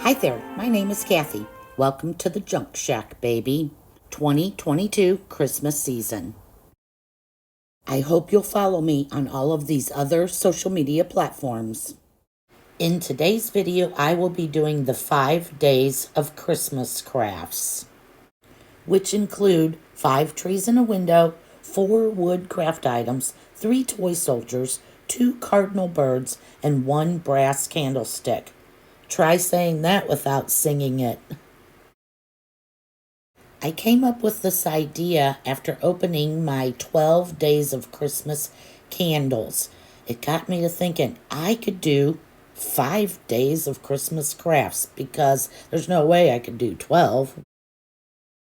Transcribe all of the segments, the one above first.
Hi there, my name is Kathy. Welcome to the Junk Shack, baby. 2022 Christmas season. I hope you'll follow me on all of these other social media platforms. In today's video, I will be doing the 5 days of Christmas crafts, which include 5 trees in a window, 4 wood craft items, 3 toy soldiers, 2 cardinal birds, and 1 brass candlestick. Try saying that without singing it. I came up with this idea after opening my 12 Days of Christmas candles. It got me to thinking I could do 5 days of Christmas crafts because there's no way I could do 12.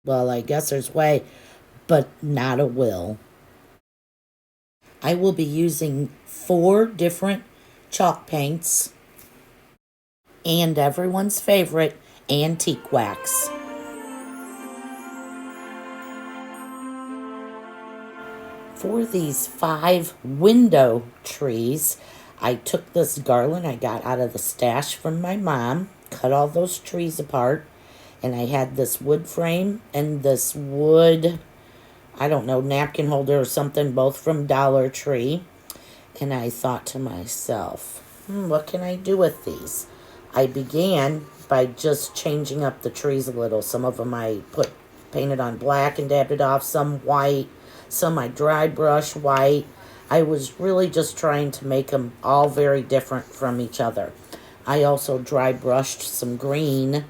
Well, I guess there's way, but not a will. I will be using 4 different chalk paints and everyone's favorite antique wax. For these 5 window trees, I took this garland I got out of the stash from my mom, cut all those trees apart, and I had this wood frame and this wood, I don't know, napkin holder or something, both from Dollar Tree. And I thought to myself, what can I do with these? I began by just changing up the trees a little. Some of them I painted on black and dabbed it off, some white, some I dry brush white. I was really just trying to make them all very different from each other. I also dry brushed some green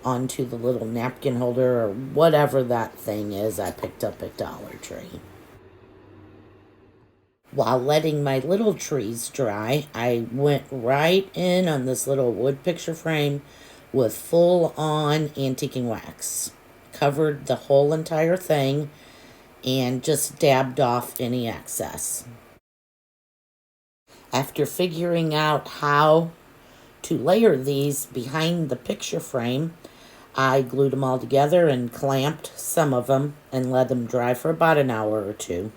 onto the little napkin holder or whatever that thing is I picked up at Dollar Tree. While letting my little trees dry, I went right in on this little wood picture frame with full-on antiquing wax. Covered the whole entire thing and just dabbed off any excess. After figuring out how to layer these behind the picture frame, I glued them all together and clamped some of them and let them dry for about an hour or two.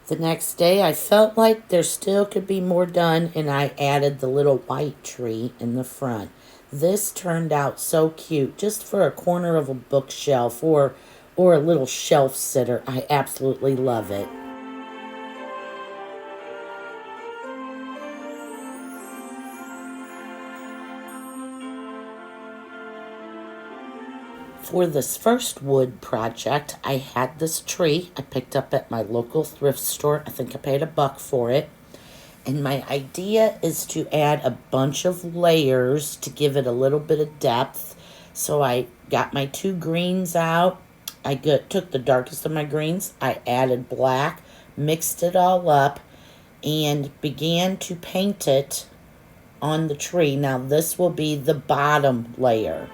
The next day, I felt like there still could be more done, and I added the little white tree in the front. This turned out so cute, just for a corner of a bookshelf or a little shelf sitter. I absolutely love it. For this first wood project, I had this tree I picked up at my local thrift store. I think I paid $1 for it. And my idea is to add a bunch of layers to give it a little bit of depth. So I got my 2 greens out. I took the darkest of my greens. I added black, mixed it all up, and began to paint it on the tree. Now this will be the bottom layer.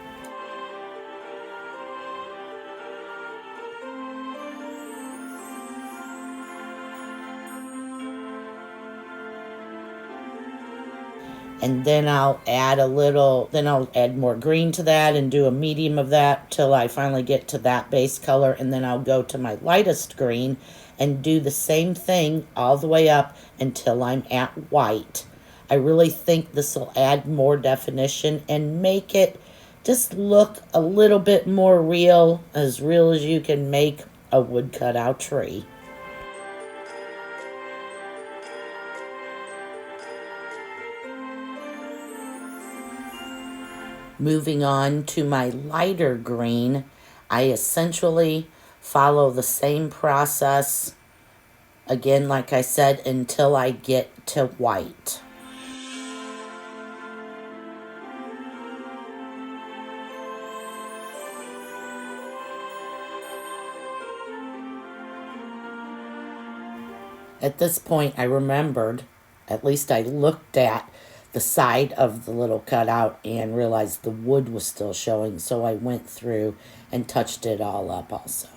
And then I'll add I'll add more green to that and do a medium of that till I finally get to that base color. And then I'll go to my lightest green and do the same thing all the way up until I'm at white. I really think this will add more definition and make it just look a little bit more real as you can make a wood cutout tree. Moving on to my lighter green, I essentially follow the same process, again, like I said, until I get to white. At this point, I remembered, at least I looked at the side of the little cutout and realized the wood was still showing, so I went through and touched it all up also.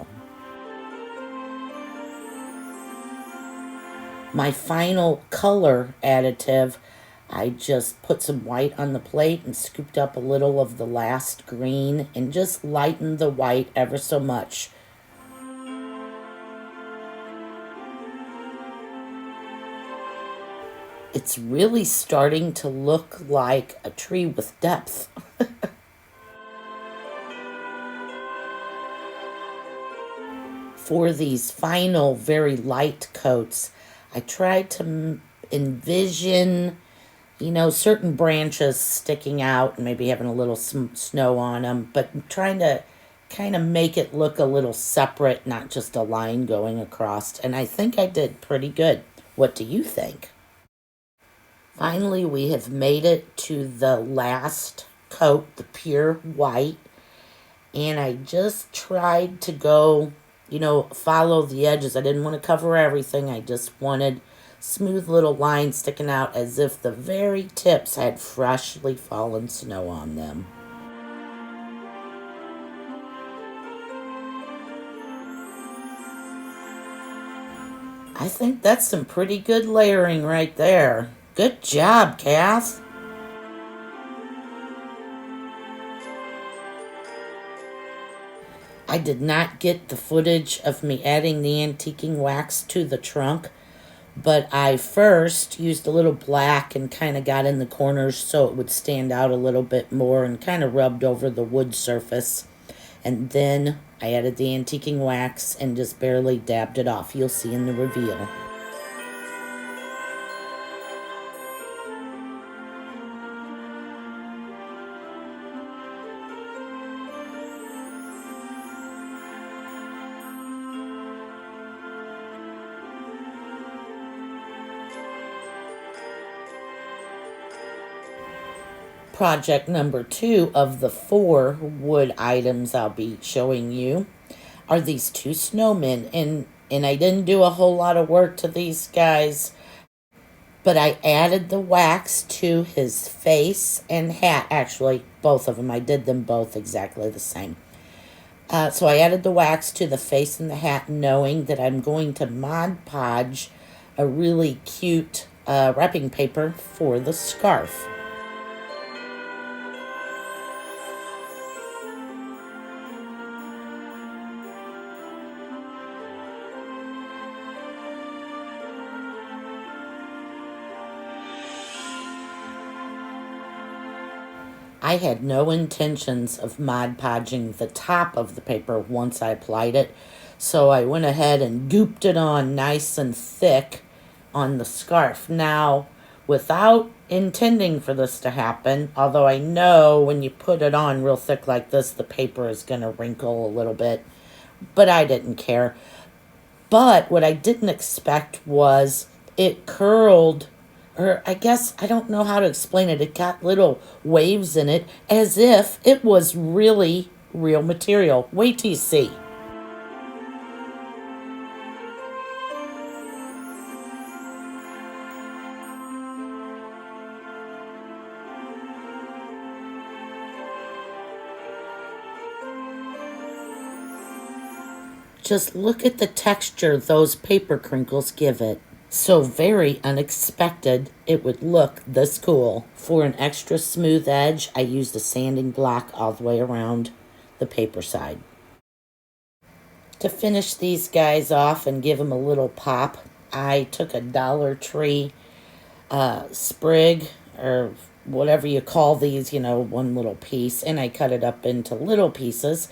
My final color additive, I just put some white on the plate and scooped up a little of the last green and just lightened the white ever so much. It's really starting to look like a tree with depth. For these final, very light coats, I tried to envision, certain branches sticking out and maybe having a little snow on them, but trying to kind of make it look a little separate, not just a line going across. And I think I did pretty good. What do you think? Finally, we have made it to the last coat, the pure white. And I just tried to go, follow the edges. I didn't want to cover everything. I just wanted smooth little lines sticking out as if the very tips had freshly fallen snow on them. I think that's some pretty good layering right there. Good job, Kath. I did not get the footage of me adding the antiquing wax to the trunk, but I first used a little black and kind of got in the corners so it would stand out a little bit more and kind of rubbed over the wood surface. And then I added the antiquing wax and just barely dabbed it off. You'll see in the reveal. Project number 2 of the 4 wood items I'll be showing you are these 2 snowmen. And I didn't do a whole lot of work to these guys, but I added the wax to his face and hat. Actually, both of them. I did them both exactly the same. So I added the wax to the face and the hat, knowing that I'm going to Mod Podge a really cute wrapping paper for the scarf. I had no intentions of Mod Podging the top of the paper once I applied it, so I went ahead and gooped it on nice and thick on the scarf. Now, without intending for this to happen, although I know when you put it on real thick like this, the paper is going to wrinkle a little bit, but I didn't care. But what I didn't expect was it curled, or I guess I don't know how to explain it. It got little waves in it as if it was really real material. Wait till you see. Just look at the texture those paper crinkles give it. So very unexpected it would look this cool. For an extra smooth edge, I used a sanding block all the way around the paper side. To finish these guys off and give them a little pop, I took a Dollar Tree sprig, or whatever you call these, one little piece, and I cut it up into little pieces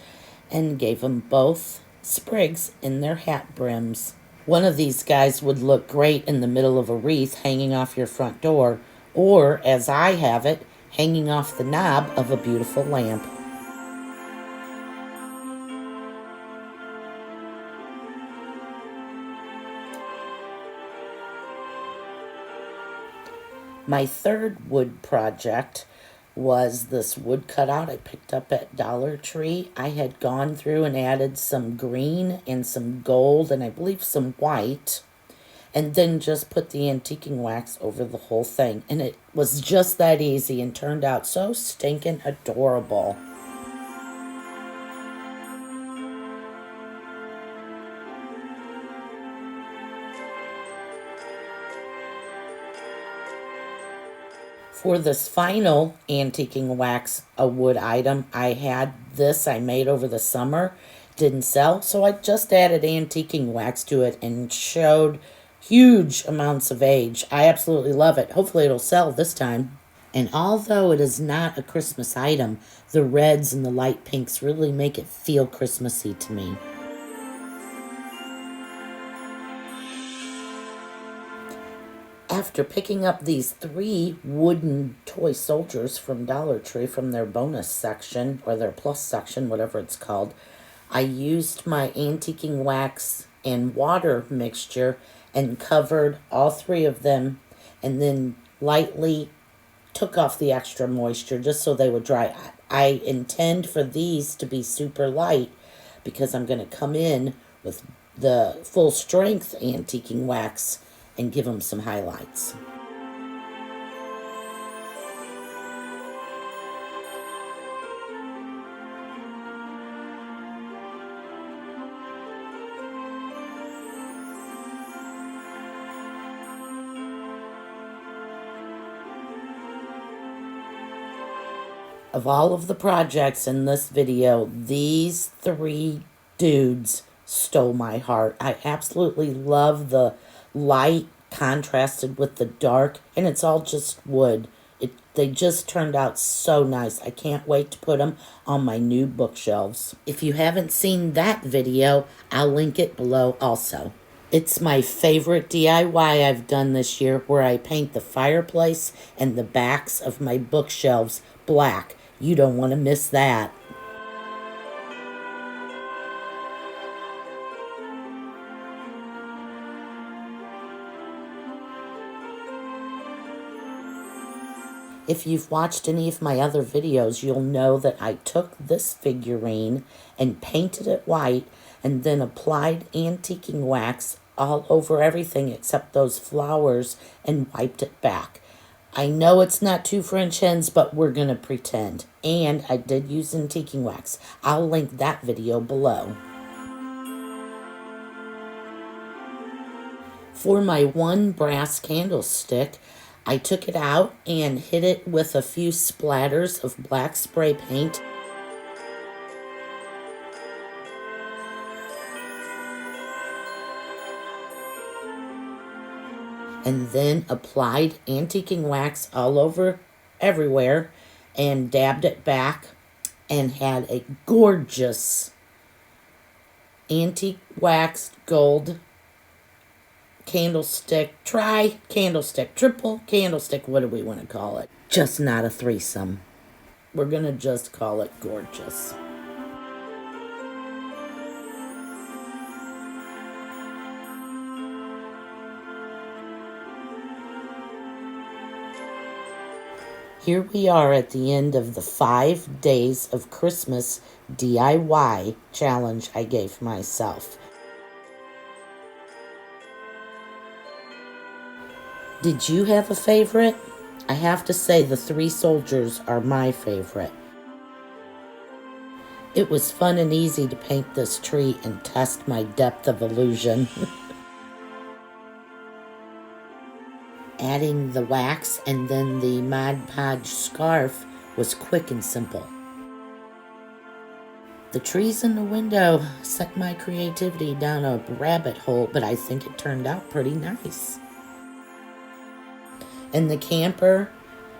and gave them both sprigs in their hat brims. One of these guys would look great in the middle of a wreath hanging off your front door, or, as I have it, hanging off the knob of a beautiful lamp. My third wood project was this wood cutout I picked up at Dollar Tree. I had gone through and added some green and some gold and I believe some white, and then just put the antiquing wax over the whole thing. And it was just that easy and turned out so stinking adorable. For this final antiquing wax, a wood item, I had this I made over the summer. Didn't sell, so I just added antiquing wax to it and showed huge amounts of age. I absolutely love it. Hopefully it'll sell this time. And although it is not a Christmas item, the reds and the light pinks really make it feel Christmassy to me. After picking up these 3 wooden toy soldiers from Dollar Tree from their bonus section or their plus section, whatever it's called, I used my antiquing wax and water mixture and covered all 3 of them and then lightly took off the extra moisture just so they would dry. I intend for these to be super light because I'm going to come in with the full strength antiquing wax and give them some highlights. Of all of the projects in this video, these 3 dudes stole my heart. I absolutely love the light contrasted with the dark, and it's all just wood. They just turned out so nice. I can't wait to put them on my new bookshelves. If you haven't seen that video, I'll link it below also. It's my favorite DIY I've done this year, where I paint the fireplace and the backs of my bookshelves black. You don't want to miss that. If you've watched any of my other videos, you'll know that I took this figurine and painted it white and then applied antiquing wax all over everything except those flowers and wiped it back. I know it's not 2 French hens, but we're going to pretend. And I did use antiquing wax. I'll link that video below. For my 1 brass candlestick, I took it out and hit it with a few splatters of black spray paint. And then applied antiquing wax all over everywhere and dabbed it back and had a gorgeous antique waxed gold candlestick, tri-candlestick, triple candlestick, what do we want to call it? Just not a threesome. We're going to just call it gorgeous. Here we are at the end of the 5 days of Christmas DIY challenge I gave myself. Did you have a favorite? I have to say the 3 soldiers are my favorite. It was fun and easy to paint this tree and test my depth of illusion. Adding the wax and then the Mod Podge scarf was quick and simple. The trees in the window sent my creativity down a rabbit hole, but I think it turned out pretty nice. And the camper,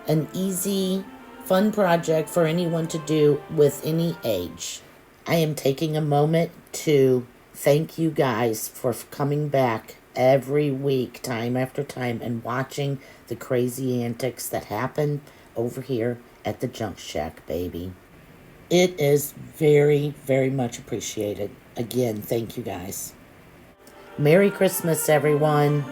an easy, fun project for anyone to do with any age. I am taking a moment to thank you guys for coming back every week, time after time, and watching the crazy antics that happen over here at the Junk Shack, baby. It is very, very much appreciated. Again, thank you guys. Merry Christmas, everyone.